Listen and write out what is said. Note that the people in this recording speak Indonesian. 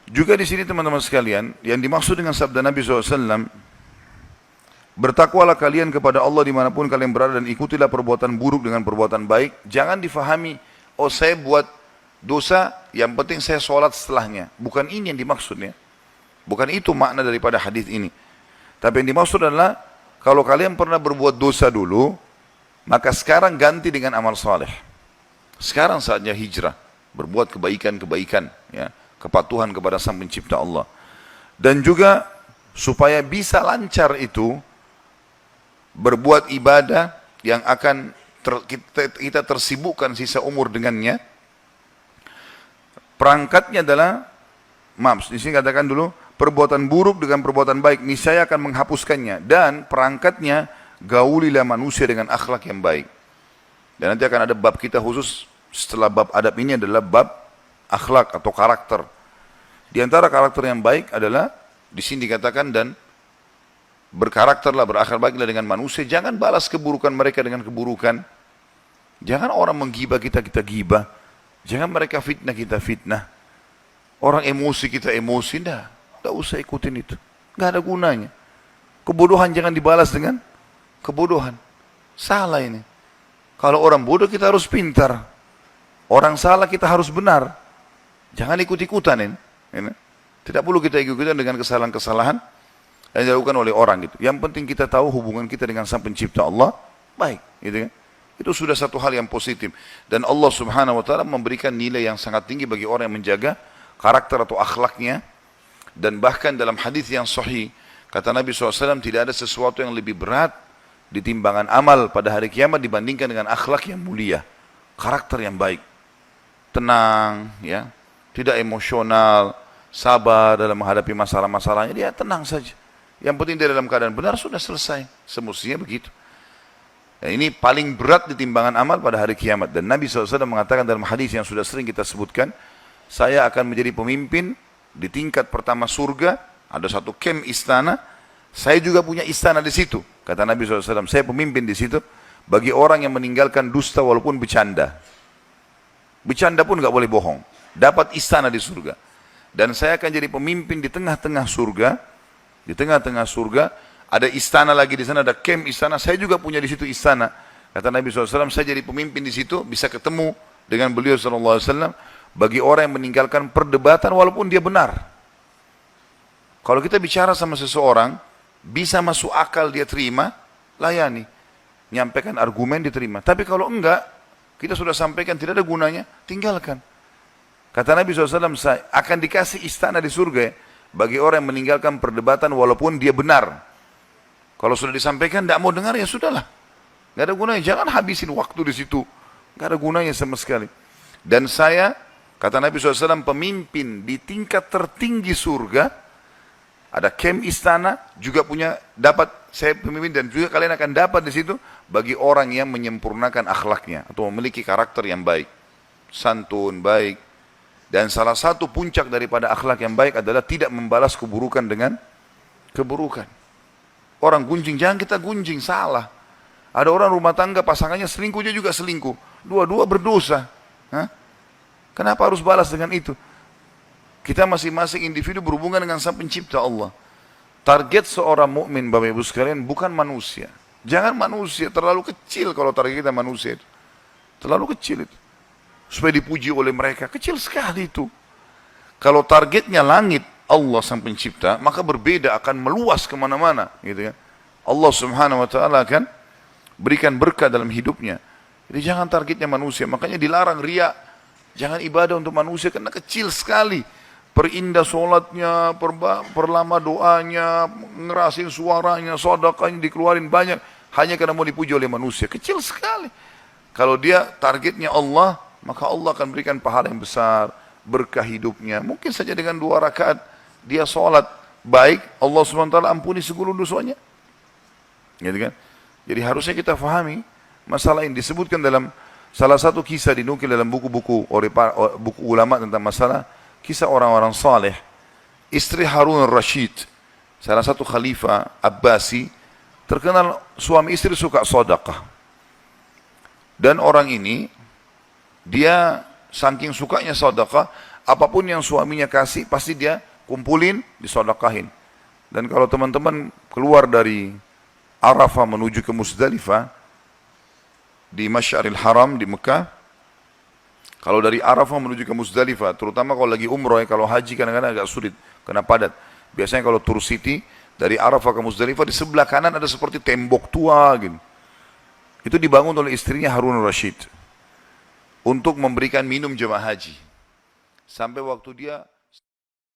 Juga di sini teman-teman sekalian, yang dimaksud dengan sabda Nabi SAW, bertakwalah kalian kepada Allah dimanapun kalian berada dan ikutilah perbuatan buruk dengan perbuatan baik. Jangan difahami, oh saya buat dosa, yang penting saya sholat setelahnya. Bukan ini yang dimaksudnya. Bukan itu makna daripada hadis ini. Tapi yang dimaksud adalah, kalau kalian pernah berbuat dosa dulu, maka sekarang ganti dengan amal saleh. Sekarang saatnya hijrah, berbuat kebaikan-kebaikan, ya, kepatuhan kepada Sang Pencipta Allah. Dan juga supaya bisa lancar itu, berbuat ibadah yang akan kita tersibukkan sisa umur dengannya. Perangkatnya adalah, maaf, di sini katakan dulu, perbuatan buruk dengan perbuatan baik, niscaya akan menghapuskannya. Dan perangkatnya, gaulilah manusia dengan akhlak yang baik. Dan nanti akan ada bab kita khusus setelah bab adab ini adalah bab akhlak atau karakter. Di antara karakter yang baik adalah di sini dikatakan, dan berkarakterlah, berakhlak baiklah dengan manusia. Jangan balas keburukan mereka dengan keburukan. Jangan orang menggibah kita, kita gibah. Jangan mereka fitnah, kita fitnah. Orang emosi, kita emosi. Tidak usah ikutin itu. Tidak ada gunanya. Kebodohan jangan dibalas dengan kebodohan. Salah ini. Kalau orang bodoh kita harus pintar. Orang salah kita harus benar. Jangan ikut-ikutan ini. Tidak perlu kita ikut-ikutan dengan kesalahan-kesalahan yang dilakukan oleh orang gitu. Yang penting kita tahu hubungan kita dengan Sang Pencipta Allah baik, gitu kan? Itu sudah satu hal yang positif. Dan Allah Subhanahu wa taala memberikan nilai yang sangat tinggi bagi orang yang menjaga karakter atau akhlaknya. Dan bahkan dalam hadis yang sahih, kata Nabi SAW, tidak ada sesuatu yang lebih berat di timbangan amal pada hari kiamat dibandingkan dengan akhlak yang mulia, karakter yang baik, tenang, ya, tidak emosional, sabar dalam menghadapi masalah-masalahnya, dia tenang saja. Yang penting dia dalam keadaan benar, sudah selesai. Semestinya begitu. Dan ini paling berat di timbangan amal pada hari kiamat. Dan Nabi SAW mengatakan dalam hadis yang sudah sering kita sebutkan, saya akan menjadi pemimpin di tingkat pertama surga, ada satu kem istana, saya juga punya istana di situ. Kata Nabi SAW, saya pemimpin di situ bagi orang yang meninggalkan dusta walaupun bercanda. Bercanda pun nggak boleh bohong. Dapat istana di surga. Dan saya akan jadi pemimpin di tengah-tengah surga. Di tengah-tengah surga ada istana lagi di sana, ada kem istana. Saya juga punya di situ istana. Kata Nabi SAW, saya jadi pemimpin di situ, bisa ketemu dengan beliau SAW. Bagi orang yang meninggalkan perdebatan walaupun dia benar. Kalau kita bicara sama seseorang, bisa masuk akal dia terima, layani. Nyampaikan argumen diterima. Tapi kalau enggak, kita sudah sampaikan tidak ada gunanya, tinggalkan. Kata Nabi SAW, akan dikasih istana di surga ya, bagi orang yang meninggalkan perdebatan walaupun dia benar. Kalau sudah disampaikan, tidak mau dengar, ya sudahlah. Tidak ada gunanya, jangan habisin waktu di situ. Tidak ada gunanya sama sekali. Dan saya, kata Nabi SAW, pemimpin di tingkat tertinggi surga, ada kem istana, juga punya, dapat saya pemimpin dan juga kalian akan dapat di situ, bagi orang yang menyempurnakan akhlaknya, atau memiliki karakter yang baik. Santun, baik. Dan salah satu puncak daripada akhlak yang baik adalah tidak membalas keburukan dengan keburukan. Orang gunjing, jangan kita gunjing, salah. Ada orang rumah tangga, pasangannya selingkuh, dia juga selingkuh. Dua-dua berdosa. Hah? Kenapa harus balas dengan itu? Kita masing-masing individu berhubungan dengan Sang Pencipta Allah. Target seorang mukmin, Bapak Ibu sekalian, bukan manusia. Jangan manusia, terlalu kecil kalau target kita manusia itu. Terlalu kecil itu. Supaya dipuji oleh mereka, kecil sekali itu. Kalau targetnya langit, Allah Sang Pencipta, maka berbeda, akan meluas kemana-mana, gitu kan. Allah Subhanahu wa Ta'ala akan berikan berkah dalam hidupnya. Jadi jangan targetnya manusia, makanya dilarang riya. Jangan ibadah untuk manusia karena kecil sekali. Perindah sholatnya, perlama doanya, ngerasin suaranya, sedekahnya dikeluarin banyak, hanya karena mau dipuji oleh manusia. Kecil sekali. Kalau dia targetnya Allah, maka Allah akan berikan pahala yang besar, berkah hidupnya. Mungkin saja dengan 2 rakaat dia sholat baik, Allah SWT ampuni segala dosanya. Gitu kan? Jadi harusnya kita fahami masalah ini disebutkan dalam salah satu kisah dinukil dalam buku-buku buku ulama tentang masalah kisah orang-orang saleh. Istri Harun al-Rashid, salah satu khalifah Abbasi, terkenal suami istri suka sedekah. Dan orang ini, dia saking sukanya sedekah, apapun yang suaminya kasih, pasti dia kumpulin, disodakahin. Dan kalau teman-teman keluar dari Arafah menuju ke Muzdalifah, di Masyaril Haram di Mekah, kalau dari Arafah menuju ke Muzdalifah, terutama kalau lagi umroh ya, kalau haji kadang-kadang agak sulit, karena padat. Biasanya kalau tur city, dari Arafah ke Muzdalifah, di sebelah kanan ada seperti tembok tua gitu. Itu dibangun oleh istrinya Harun al-Rashid untuk memberikan minum jemaah haji. Sampai waktu dia